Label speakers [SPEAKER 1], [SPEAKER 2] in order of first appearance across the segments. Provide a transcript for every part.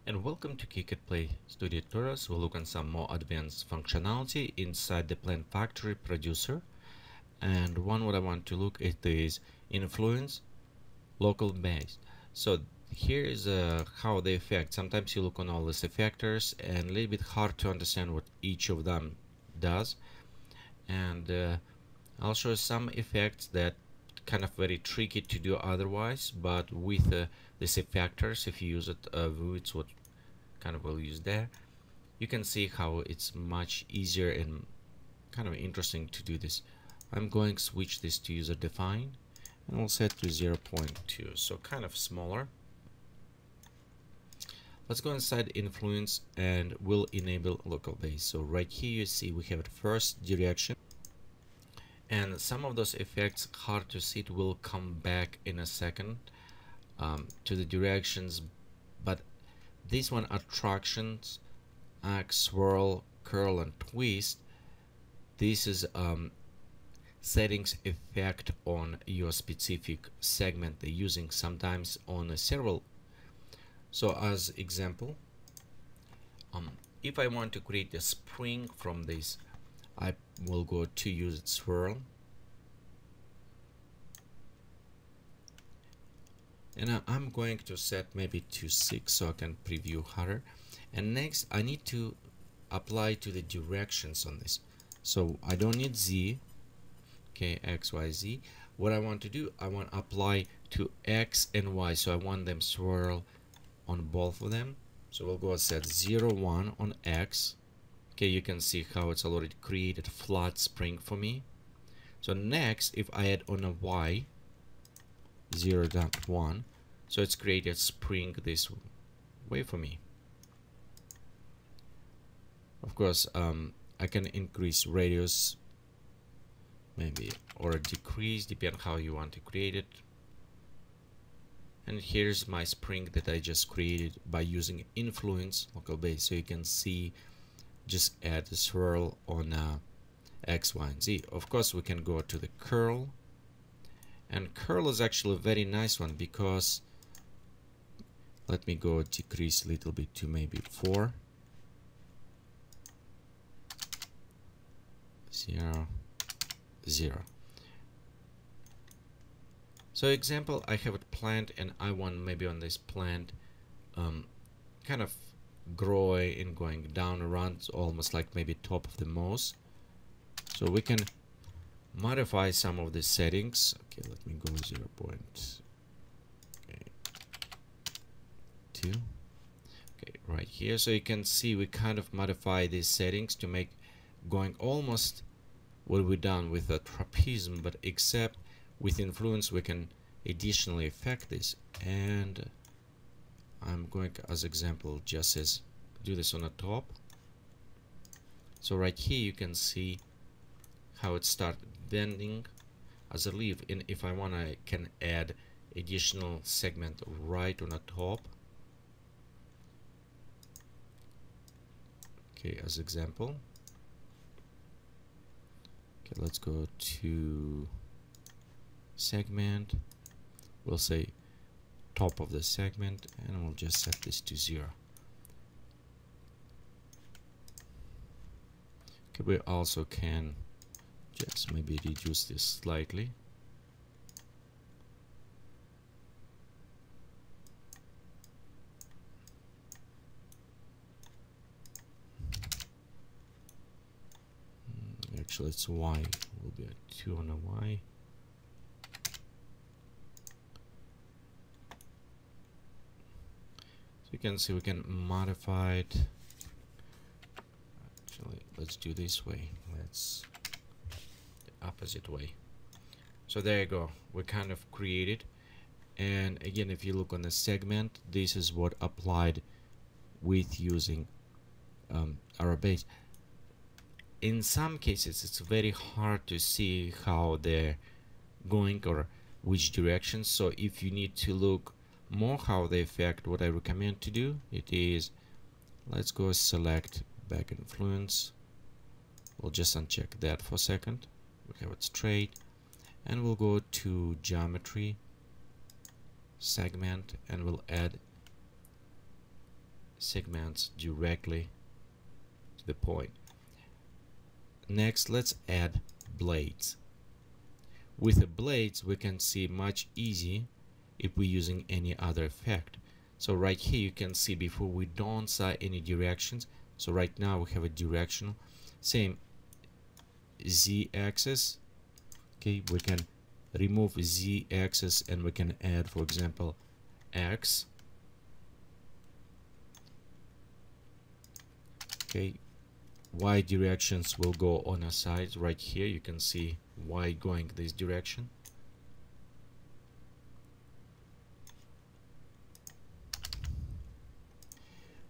[SPEAKER 1] And welcome to Geekatplay Studio Tutorials. We'll look on some more advanced functionality inside the Plan Factory producer. And one what I want to look at is influence local based. So here is how they affect. Sometimes you look on all these effectors and a little bit hard to understand what each of them does. And I'll show some effects that kind of very tricky to do otherwise, but with these effectors, if you use it, it's what kind of we'll use there. You can see how it's much easier and kind of interesting to do this. I'm going to switch this to user defined and we'll set to 0.2, so kind of smaller. Let's go inside influence and we'll enable local base. So right here you see we have the first direction, and some of those effects hard to see, it will come back in a second to the directions, but this one, attractions, arc, swirl, curl and twist, this is settings effect on your specific segment they're using, sometimes on several. So as example, if I want to create a spring from this, I will go to use swirl, and I'm going to set maybe to 6 so I can preview harder. And next I need to apply to the directions on this, so I don't need Z, okay, X, Y, Z. What I want to do, I want to apply to X and Y, so I want them swirl on both of them. So we'll go and set 0, 1 on X. Okay, you can see how it's already created flat spring for me. So next, if I add on a Y, 0.1, so it's created spring this way for me. Of course, I can increase radius maybe, or decrease, depending how you want to create it. And here's my spring that I just created by using influence local base. So you can see, just add the swirl on X, Y, and Z. Of course, we can go to the curl, and curl is actually a very nice one because, let me go decrease a little bit to maybe 4, 0, 0. So example, I have a plant and I want maybe on this plant kind of growing and going down around, almost like maybe top of the mouse. So we can modify some of the settings. Okay, let me go 0.2. Okay, right here. So you can see we kind of modify these settings to make going almost what we've done with a trapezium, but except with influence we can additionally affect this. And I'm going as example just as do this on the top. So right here you can see how it started bending as a leaf, and if I want, I can add additional segment right on the top. Okay, as example. Okay, let's go to segment. We'll say top of the segment, and we'll just set this to 0. Okay, we also can just maybe reduce this slightly. Actually, it's Y. Will be a 2 on a Y. So you can see we can modify it. Actually, let's do this way. Let's the opposite way. So there you go. We kind of created. And again, if you look on the segment, this is what applied with using our base. In some cases, it's very hard to see how they're going or which direction. So if you need to look more how they affect, what I recommend to do, it is, let's go select back influence. We'll just uncheck that for a second. We have it straight, and we'll go to geometry, segment, and we'll add segments directly to the point. Next, let's add blades. With the blades, we can see much easier if we're using any other effect. So right here you can see before we don't see any directions. So right now we have a directional. Same z-axis. Okay, we can remove z-axis and we can add, for example, x. Okay, y directions will go on a side. Right here you can see y going this direction.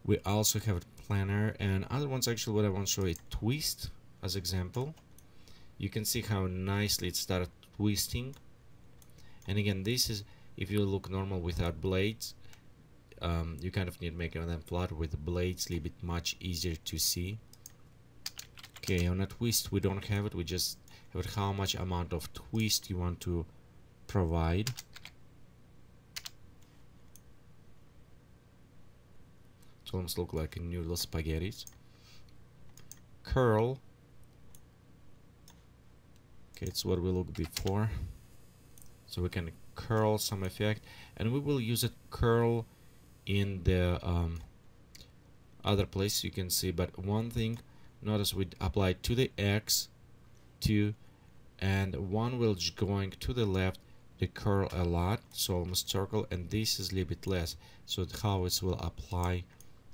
[SPEAKER 1] We also have a planar and other ones. Actually, what I want to show is twist as example. You can see how nicely it started twisting. And again, this is if you look normal without blades. You kind of need to make them flat. With the blades, a little bit much easier to see. Okay, on a twist we don't have it. We just have it how much amount of twist you want to provide. It almost look like a noodle spaghettis. Curl. Okay, it's what we looked before. So we can curl some effect, and we will use it curl in the other place you can see. But one thing, notice we apply to the X, 2, and one will going to the left, the curl a lot, so almost circle, and this is a little bit less. So how it will apply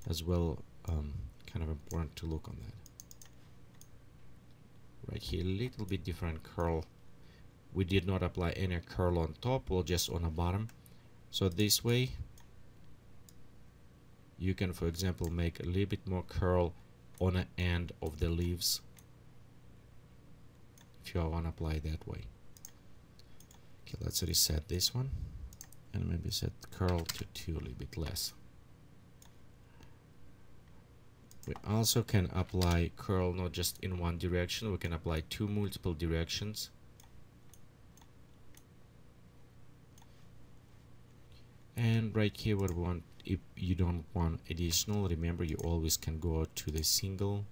[SPEAKER 1] as well, kind of important to look on that. Right here, a little bit different curl. We did not apply any curl on top, or just on the bottom. So this way, you can, for example, make a little bit more curl on the end of the leaves if you want to apply that way. Okay, let's reset this one and maybe set curl to 2, a little bit less. We also can apply curl not just in one direction, we can apply to multiple directions. And right here, what we want, if you don't want additional, remember you always can go to the single.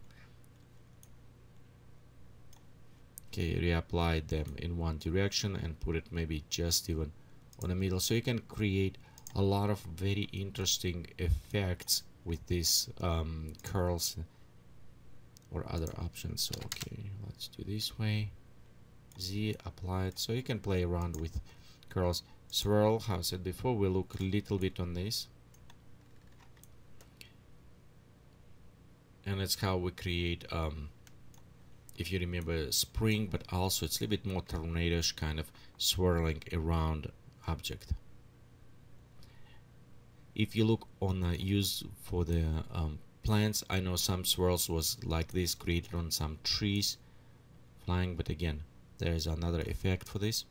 [SPEAKER 1] Okay, reapply them in one direction and put it maybe just even on the middle. So you can create a lot of very interesting effects with these curls or other options. So okay, let's do this way. Z, apply it. So you can play around with curls. Swirl, how I said before, we'll look a little bit on this. And that's how we create, if you remember, spring, but also it's a little bit more tornado-ish kind of swirling around object. If you look on the use for the plants, I know some swirls was like this, created on some trees flying, but again, there is another effect for this.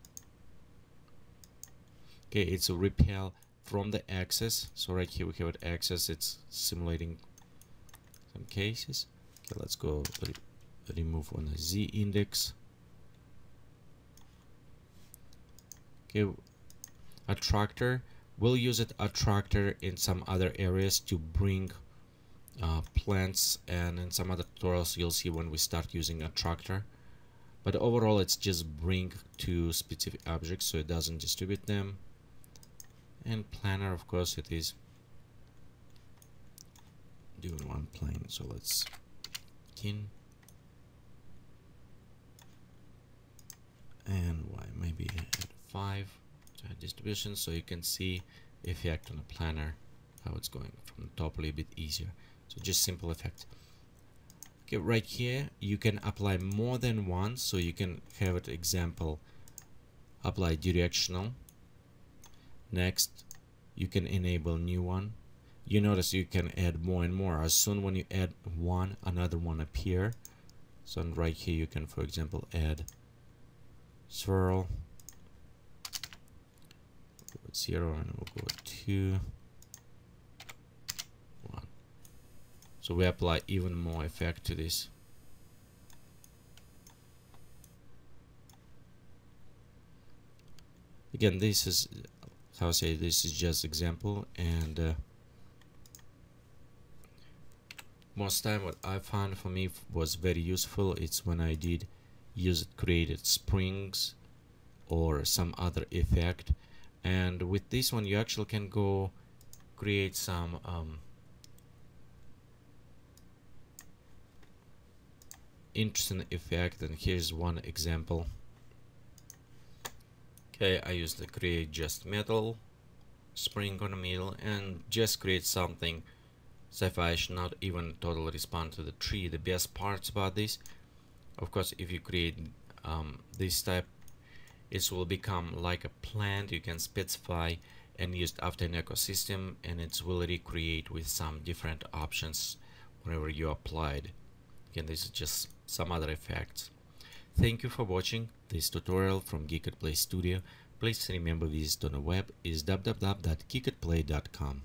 [SPEAKER 1] Okay, it's a repel from the axis. So right here we have an axis, it's simulating some cases. Okay, let's go remove on the Z index. Okay, attractor. We'll use it attractor in some other areas to bring plants, and in some other tutorials you'll see when we start using attractor. But overall it's just bring to specific objects, so it doesn't distribute them. And planner, of course, it is doing one plane. So let's in and y maybe add 5 to add distribution, so you can see the effect on the planner, how it's going from the top a little bit easier. So just simple effect. Okay, right here you can apply more than one, so you can have it example apply directional. Next, you can enable new one. You notice you can add more and more. As soon when you add one, another one appear. So right here you can, for example, add swirl. Go with 0 and we'll go with 2, 1. So we apply even more effect to this. Again, this is how I say, this is just example, and most time what I found for me was very useful, it's when I did use it created springs or some other effect. And with this one you actually can go create some interesting effect, and here's one example. Okay, I used the create just metal spring on the middle and just create something sci-fi should not even totally respond to the tree. The best parts about this, of course, if you create this type, it will become like a plant you can specify and use after an ecosystem, and it will recreate with some different options whenever you applied. Again, this is just some other effects. Thank you for watching this tutorial from Geekatplay Studio. Please remember, visit on the web is www.geekatplay.com.